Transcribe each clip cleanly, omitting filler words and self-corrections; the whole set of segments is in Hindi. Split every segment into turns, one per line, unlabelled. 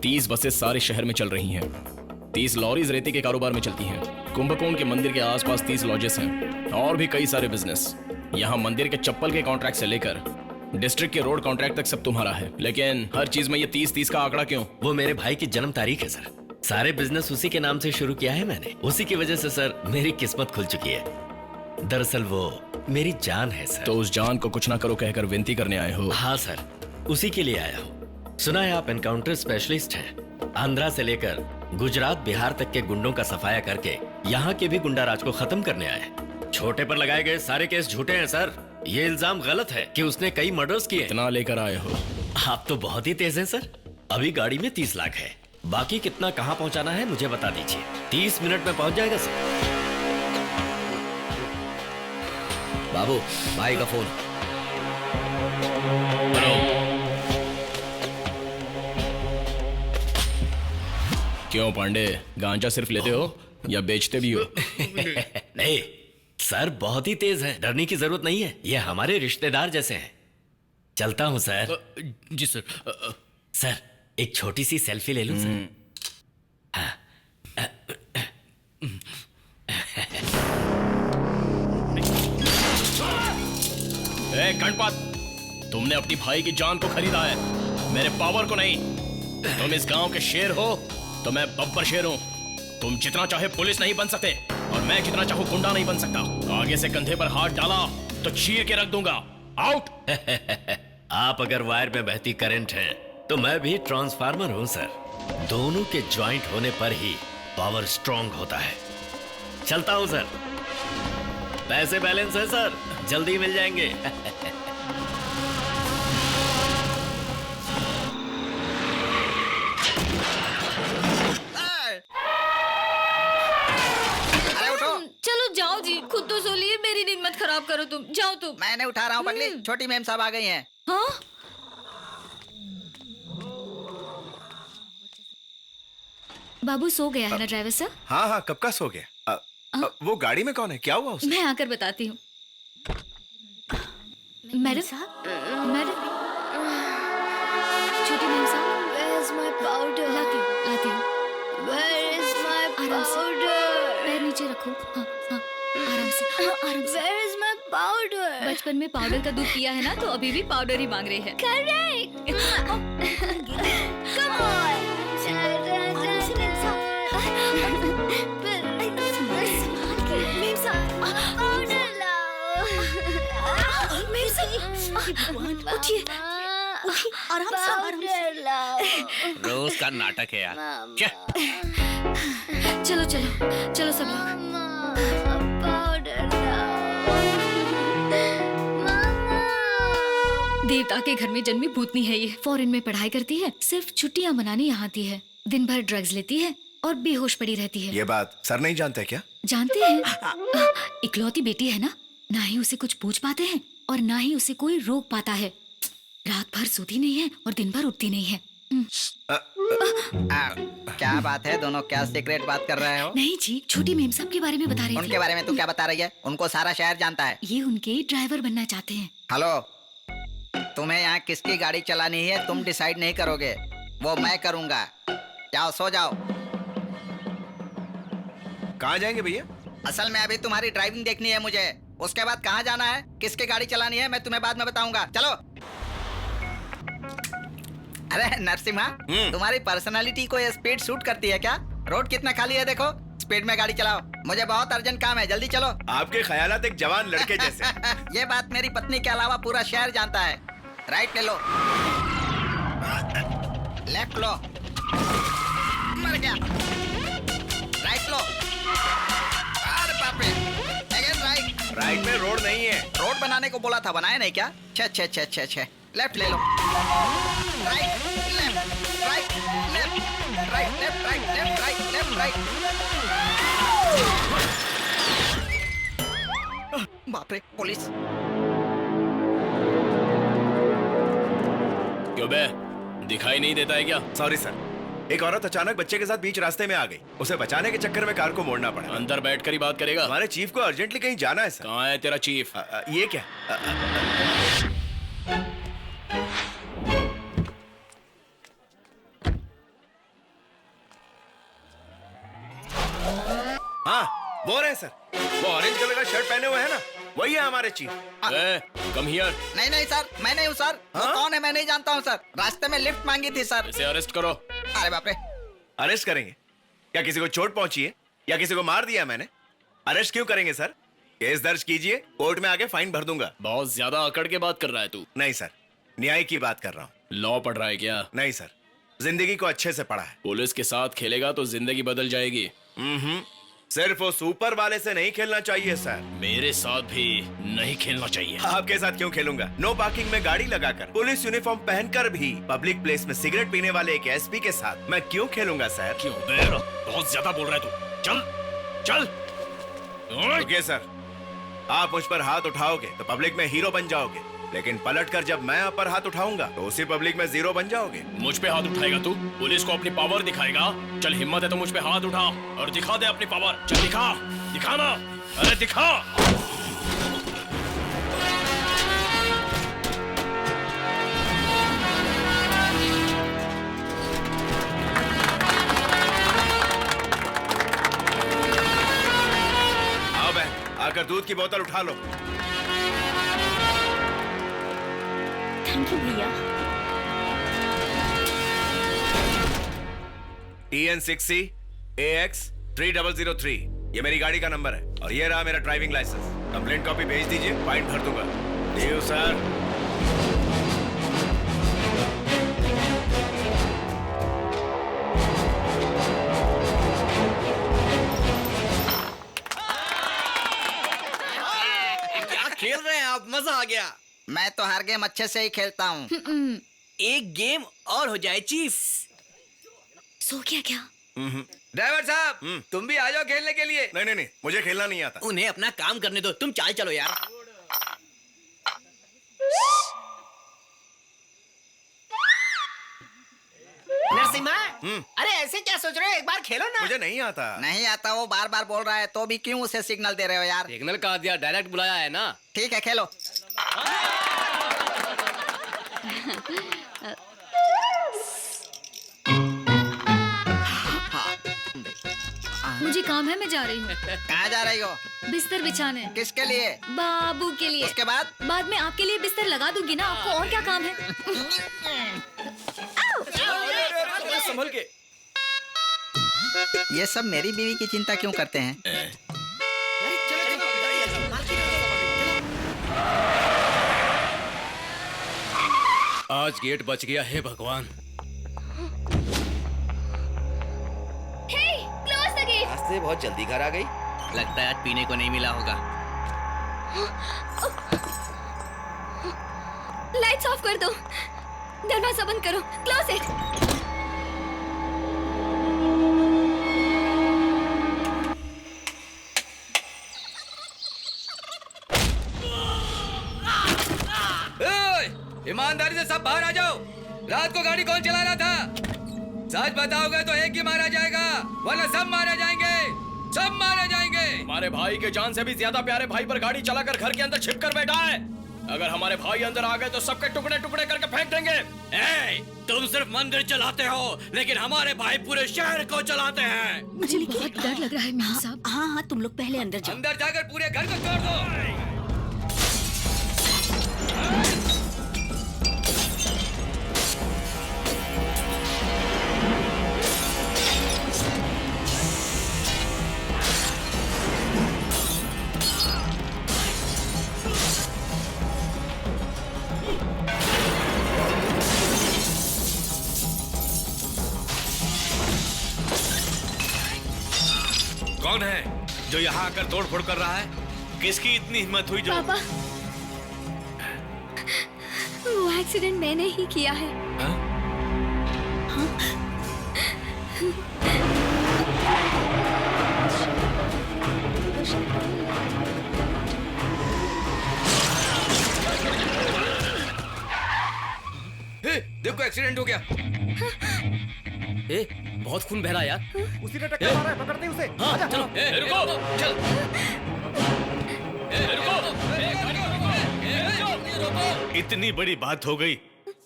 30 बसें सारे शहर में चल रही हैं। 30 लॉरीज रेती के कारोबार में चलती हैं। कुंभकोण के मंदिर के आसपास 30 लॉजेस हैं और भी कई सारे बिजनेस। यहाँ मंदिर के चप्पल के कॉन्ट्रैक्ट से लेकर डिस्ट्रिक्ट के रोड कॉन्ट्रैक्ट तक सब तुम्हारा है। लेकिन हर चीज में ये 30-30 का आंकड़ा क्यों?
वो मेरे भाई की जन्म तारीख है सर। सारे बिजनेस उसी के नाम से शुरू किया है मैंने। उसी की वजह से सर मेरी किस्मत खुल चुकी है। दरअसल वो मेरी जान है सर।
तो उस जान को कुछ ना करो कहकर विनती करने आए हो?
हाँ सर, उसी के लिए आया हूँ। सुना है आप एनकाउंटर स्पेशलिस्ट हैं। आंध्रा से लेकर गुजरात बिहार तक के गुंडों का सफाया करके यहाँ के भी गुंडा राज को खत्म करने आए। छोटे पर लगाए गए सारे केस झूठे हैं सर। ये इल्जाम गलत है कि उसने कई मर्डर्स किए।
इतना लेकर आए हो?
आप तो बहुत ही तेज हैं सर। अभी गाड़ी में 30 लाख है, बाकी कितना कहाँ पहुँचाना है मुझे बता दीजिए। 30 मिनट में पहुँच जाएगा सर। बाबू, भाई का फोन।
हेलो। क्यों पांडे, गांजा सिर्फ लेते हो या बेचते भी हो?
नहीं सर, बहुत ही तेज है, डरने की जरूरत नहीं है। ये हमारे रिश्तेदार जैसे हैं। चलता हूँ सर।
जी सर।
सर एक छोटी सी सेल्फी ले लूं सर? हाँ।
ए गणपत, तुमने अपनी भाई की जान को खरीदा है, मेरे पावर को नहीं। तुम इस गांव के शेर हो तो मैं बब्बर शेर हूं। तुम जितना चाहे पुलिस नहीं बन सकते और मैं जितना चाहूं गुंडा नहीं बन सकता। आगे से कंधे पर हाथ डाला तो चीर के रख दूंगा। आउट।
आप अगर वायर में बहती करंट हैं, तो मैं भी ट्रांसफार्मर हूं सर। दोनों के ज्वाइंट होने पर ही पावर स्ट्रांग होता है। चलता हूं सर। पैसे बैलेंस है सर, जल्दी मिल जाएंगे।
चलो जाओ जी, खुद तो सो लिए, मेरी नींद मत खराब करो तुम। जाओ तुम।
मैंने उठा रहा हूँ पगली। छोटी मैम साहब आ गई हैं।
हाँ? बाबू सो गया है ना ड्राइवर साहब?
हाँ हाँ, कब का सो गया। वो गाड़ी में कौन है, क्या हुआ उसे?
मैं आकर बताती हूँ। मैडम साहब, मैडम, छोटी मैम साहब,
Where is my powder?
लाती हूँ।
Where is my
आराम से।
powder?
पैर नीचे रखो। हाँ हाँ, आराम से, हाँ, आराम से।
Where is my powder?
बचपन में पाउडर का दूध पिया है ना, तो अभी भी पाउडर ही मांग रहे हैं।
Correct. Come on. Powder लाओ.
उठिए, आराम से, आराम से।
Powder लाओ.
रोज का नाटक है यार। क्या?
चलो चलो चलो सब लोग।
Mama, powder लाओ. Mama.
देवता के घर में जन्मी भूतनी है ये। फॉरेन में पढ़ाई करती है, सिर्फ छुट्टियां मनाने यहाँ आती है। दिन भर ड्रग्स लेती है और बेहोश पड़ी रहती है।
ये बात सर नहीं जानते क्या?
जानते हैं, इकलौती बेटी है ना, ना ही उसे कुछ पूछ पाते हैं और ना ही उसे कोई रोक पाता है। रात भर सोती नहीं है और दिन भर उठती नहीं है।
क्या बात है, दोनों क्या सीक्रेट बात कर रहे हो?
नहीं जी, छोटी मेम साहब के बारे में बता रही थी।
उनके बारे में तू क्या बता रही है? उनको सारा शहर जानता है।
ये उनके ड्राइवर बनना चाहते हैं।
हेलो, तुम्हें यहाँ किसकी गाड़ी चलानी है तुम डिसाइड नहीं करोगे, वो मैं करूँगा। जाओ सो जाओ।
कहाँ जाएंगे भैया?
असल में अभी तुम्हारी ड्राइविंग देखनी है मुझे, उसके बाद कहाँ जाना है, किसकी गाड़ी चलानी है, मैं तुम्हें बाद में बताऊंगा। चलो। अरे नरसिम्हा, तुम्हारी पर्सनालिटी को ये स्पीड सूट करती है क्या? रोड कितना खाली है देखो, स्पीड में गाड़ी चलाओ। मुझे बहुत अर्जेंट काम है, जल्दी चलो।
आपके ख्यालात एक जवान लड़के जैसे।
ये बात मेरी पत्नी के अलावा पूरा शहर जानता है। राइट ले लो, लेफ्ट लो, मर गया, राइट लो, अरे बाप रे, अगेन राइट।
राइट में रोड नहीं है।
रोड बनाने को बोला था, बनाया नहीं क्या? छे छे छे छे छे, लेफ्ट ले लो, right left right left right left right left right left right. बाप रे, पुलिस।
क्यों बे, दिखाई नहीं देता है क्या?
सॉरी सर, एक औरत अचानक बच्चे के साथ बीच रास्ते में आ गई। उसे बचाने के चक्कर में कार को मोड़ना पड़ा।
अंदर बैठकर ही बात करेगा।
हमारे चीफ को अर्जेंटली कहीं जाना है सर।
कहाँ है तेरा चीफ?
ये क्या? हाँ वो रहे सर, वो ऑरेंज कलर का शर्ट पहने हुए है ना, वही है हमारे चीफ।
Come here.
नहीं नहीं सर, मैं नहीं हूँ सर। वो
हाँ?
कौन है मैं नहीं जानता हूँ सर। रास्ते में लिफ्ट मांगी थी सर।
इसे अरेस्ट करो।
अरे बाप रे।
अरेस्ट करेंगे? क्या किसी को चोट पहुंची है या किसी को मार दिया मैंने? अरेस्ट क्यों करेंगे सर? केस दर्ज कीजिए, कोर्ट में आके फाइन भर दूंगा।
बहुत ज्यादा अकड़ के बात कर रहा है तू।
नहीं सर, न्याय की बात कर रहा हूँ।
लॉ पढ़ रहा है क्या?
नहीं सर, जिंदगी को अच्छे से पढ़ा है।
पुलिस के साथ खेलेगा तो जिंदगी बदल जाएगी।
सिर्फ वो सुपर वाले से नहीं खेलना चाहिए सर।
मेरे साथ भी नहीं खेलना चाहिए।
आपके साथ क्यों खेलूंगा? नो पार्किंग में गाड़ी लगाकर, पुलिस यूनिफॉर्म पहनकर भी पब्लिक प्लेस में सिगरेट पीने वाले एक एसपी के साथ मैं क्यों खेलूंगा सर?
क्यों बे? बहुत ज्यादा बोल रहा है तू। चल चल।
रुकिए सर, आप मुझ पर हाथ उठाओगे तो पब्लिक में हीरो बन जाओगे, लेकिन पलटकर जब मैं आप पर हाथ उठाऊंगा तो उसी पब्लिक में जीरो बन जाओगे।
मुझ पे हाथ उठाएगा तू? पुलिस को अपनी पावर दिखाएगा? चल हिम्मत है तो मुझ पे हाथ उठा और दिखा दे अपनी पावर। चल दिखा, दिखाना। अरे दिखा।
आओ बहन, आकर दूध की बोतल उठा लो।
थैंक यू भैया।
TN60 AX 3003, ये मेरी गाड़ी का नंबर है और ये रहा मेरा ड्राइविंग लाइसेंस। कंप्लेंट कॉपी भेज दीजिए, फाइन भर दूंगा। Leave sir.
क्या खेल रहे हैं आप? मजा आ गया।
मैं तो हर गेम अच्छे से ही खेलता हूँ।
एक गेम और हो जाए चीफ।
सो गया क्या?
ड्राइवर साहब, तुम भी आ जाओ खेलने के लिए।
नहीं नहीं नहीं, मुझे खेलना नहीं आता।
उन्हें अपना काम करने दो, तुम चाल चलो यार। नरसिम्हा, अरे ऐसे क्या सोच रहे हो? एक बार खेलो ना।
मुझे नहीं आता।
नहीं आता, वो बार बार बोल रहा है तो भी क्यों उसे सिग्नल दे रहे हो यार?
सिग्नल कहा दिया, डायरेक्ट बुलाया है ना।
ठीक है खेलो।
मुझे काम है, मैं जा रही हूँ।
कहाँ जा रही हो?
बिस्तर बिछाने।
किसके लिए?
बाबू के लिए।
उसके बाद?
बाद में आपके लिए बिस्तर लगा दूंगी ना, आपको और क्या काम है?
संभल के।
ये सब मेरी बीवी की चिंता क्यों करते हैं?
आज गेट बच गया है भगवान।
Close the gate.
आज से बहुत जल्दी घर आ गई। लगता है आज पीने को नहीं मिला होगा।
लाइट्स ऑफ कर दो। दरवाजा बंद करो। Close it.
ईमानदारी से सब बाहर आ जाओ। रात को गाड़ी कौन चला रहा था? सच बताओगे तो एक ही मारा जाएगा, वरना सब मारे जाएंगे। सब मारे जाएंगे।
हमारे भाई के जान से भी ज्यादा प्यारे भाई पर गाड़ी चलाकर घर के अंदर छिप कर बैठा है। अगर हमारे भाई अंदर आ गए तो सबके टुकड़े टुकड़े करके फेंक देंगे।
तुम सिर्फ मंदिर चलाते हो, लेकिन हमारे भाई पूरे शहर को चलाते हैं।
मुझे बहुत डर लग रहा है मेम साहब।
हाँ हाँ, तुम लोग पहले अंदर जाओ।
अंदर जाकर पूरे घर को तोड़ दो।
कौन है जो यहाँ आकर तोड़ फोड़ कर रहा है? किसकी इतनी हिम्मत हुई जो?
पापा, वो एक्सीडेंट मैंने ही किया है।
देखो एक्सीडेंट हो गया। बहुत खून बह रहा है यार।
उसी ने टक्कर मारा है, पकड़ते हैं उसे।
हाँ, चलो।
रुको, चल। रुको।
इतनी बड़ी बात हो गई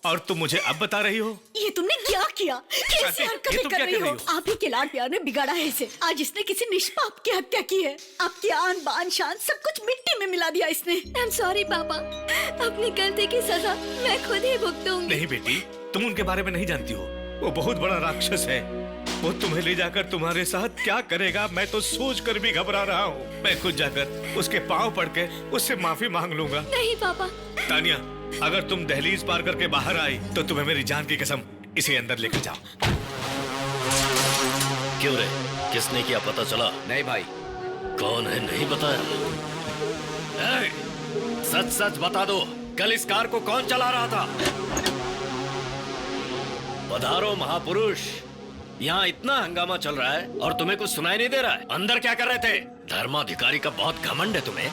और तुम मुझे अब बता रही हो?
ये तुमने क्या किया? कैसी
शांति, ये
हरकतें
तुम
कर
क्या
रही
कर
हो?
रही हो?
आप ही के लाड प्यार ने बिगाड़ा है इसे। आज इसने किसी निष्पाप की हत्या की है। आपकी आन बान शान सब कुछ मिट्टी में मिला दिया इसने।
आई एम सॉरी पापा, अपनी गलती की सजा मैं खुद ही भुगतूंगी।
नहीं बेटी, तुम उनके बारे में नहीं जानती हो। वो बहुत बड़ा राक्षस है। वो तुम्हें ले जाकर तुम्हारे साथ क्या करेगा मैं तो सोच कर भी घबरा रहा हूँ। मैं खुद जाकर उसके पाँव पड़ के उससे माफी मांग लूंगा।
नहीं पापा।
तानिया, अगर तुम दहलीज पार करके बाहर आई तो तुम्हें मेरी जान की कसम इसे अंदर लेकर जाओ।
क्यों रे, किसने किया पता चला?
नहीं भाई।
कौन है नहीं बताया? ए, सच सच बता दो, कल इस कार को कौन चला रहा था? पधारो महापुरुष, यहाँ इतना हंगामा चल रहा है और तुम्हें कुछ सुनाई नहीं दे रहा है। अंदर क्या कर रहे थे? धर्माधिकारी का बहुत घमंड है तुम्हें।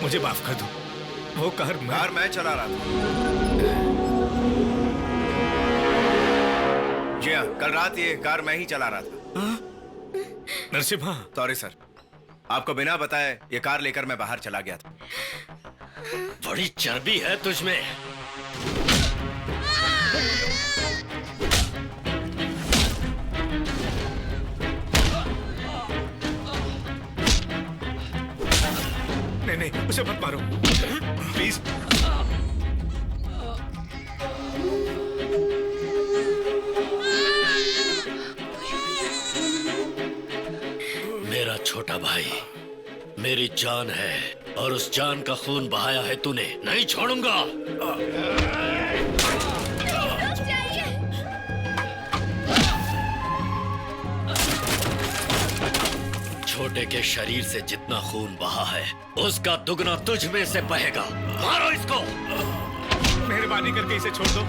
मुझे माफ कर दो, वो कार
मैं चला रहा था। जी हाँ, कल रात ये कार मैं ही चला रहा था।
नरसिम्हा,
सॉरी सर, आपको बिना बताए ये कार लेकर मैं बाहर चला गया था।
बड़ी चर्बी है तुझमें।
नहीं, उसे मत मारो प्लीज।
मेरा छोटा भाई मेरी जान है और उस जान का खून बहाया है तूने, नहीं छोड़ूंगा। छोटे के शरीर से जितना खून बहा है उसका दुगना तुझ में से बहेगा। मारो इसको।
मेहरबानी करके इसे छोड़ दो।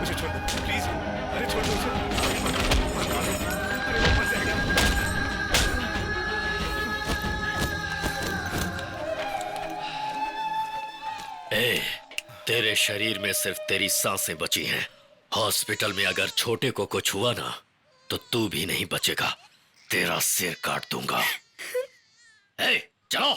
मुझे छोड़ दो प्लीज। अरे छोड़ दो उसे। अरे वो मर जाएगा।
ए, तेरे शरीर में सिर्फ तेरी सांसें बची हैं। हॉस्पिटल में अगर छोटे को कुछ हुआ ना तो तू भी नहीं बचेगा, तेरा सिर काट दूंगा। ए, चलो।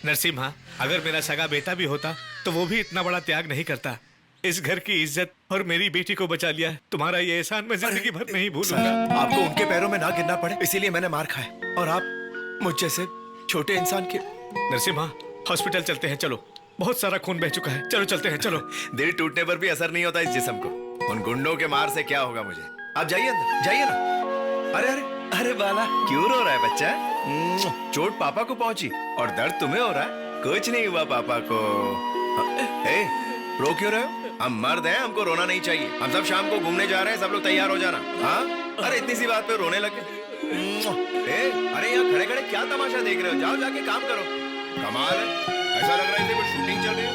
नरसिम्हा, अगर मेरा सगा बेटा भी होता तो वो भी इतना बड़ा त्याग नहीं करता। इस घर की इज्जत और मेरी बेटी को बचा लिया। तुम्हारा ये एहसान मैं जिंदगी भर नहीं भूलूंगा।
आपको उनके पैरों में ना गिरना पड़े इसीलिए मैंने मार खाया, और आप मुझ जैसे छोटे इंसान के।
नरसिम्हा, हॉस्पिटल चलते हैं, चलो। बहुत सारा खून बह चुका है, चलो चलते हैं, चलो।
दिल टूटने पर भी असर नहीं होता इस जिस्म को। उन गुंडों के मार से क्या होगा मुझे। आप जाइए अंदर, जाइए ना। अरे अरे अरे बाला, क्यों रो रहा है बच्चा? चोट पापा को पहुंची और दर्द तुम्हें हो रहा है? कुछ नहीं हुआ पापा को। ए, रो क्यों रहे हो? हम मर्द हैं, हमको रोना नहीं चाहिए। हम सब शाम को घूमने जा रहे हैं, सब लोग तैयार हो जाना। हाँ, अरे इतनी सी बात पे रोने लगे। अरे यहाँ खड़े खड़े क्या तमाशा देख रहे हो? जाओ जाके काम करो। कमाल है, ऐसा लग रहा है कोई शूटिंग चल रही है।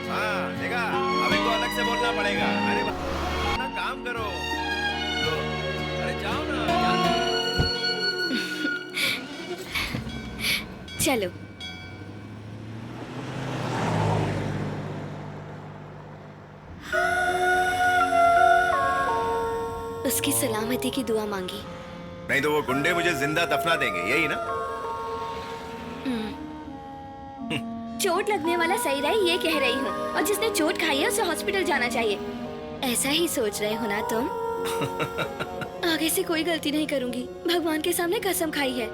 हाँ देखा, अब इनको अलग से बोलना पड़ेगा। अरे ना काम करो। अरे जाओ ना।
चलो। उसकी सलामती की दुआ मांगी।
नहीं तो वो गुंडे मुझे जिंदा दफना देंगे, यही ना?
चोट लगने वाला सही रहे ये कह रही हूँ, और जिसने चोट खाई है उसे हॉस्पिटल जाना चाहिए। ऐसा ही सोच रहे हो ना तुम? आगे से कोई गलती नहीं करूंगी, भगवान के सामने कसम खाई है।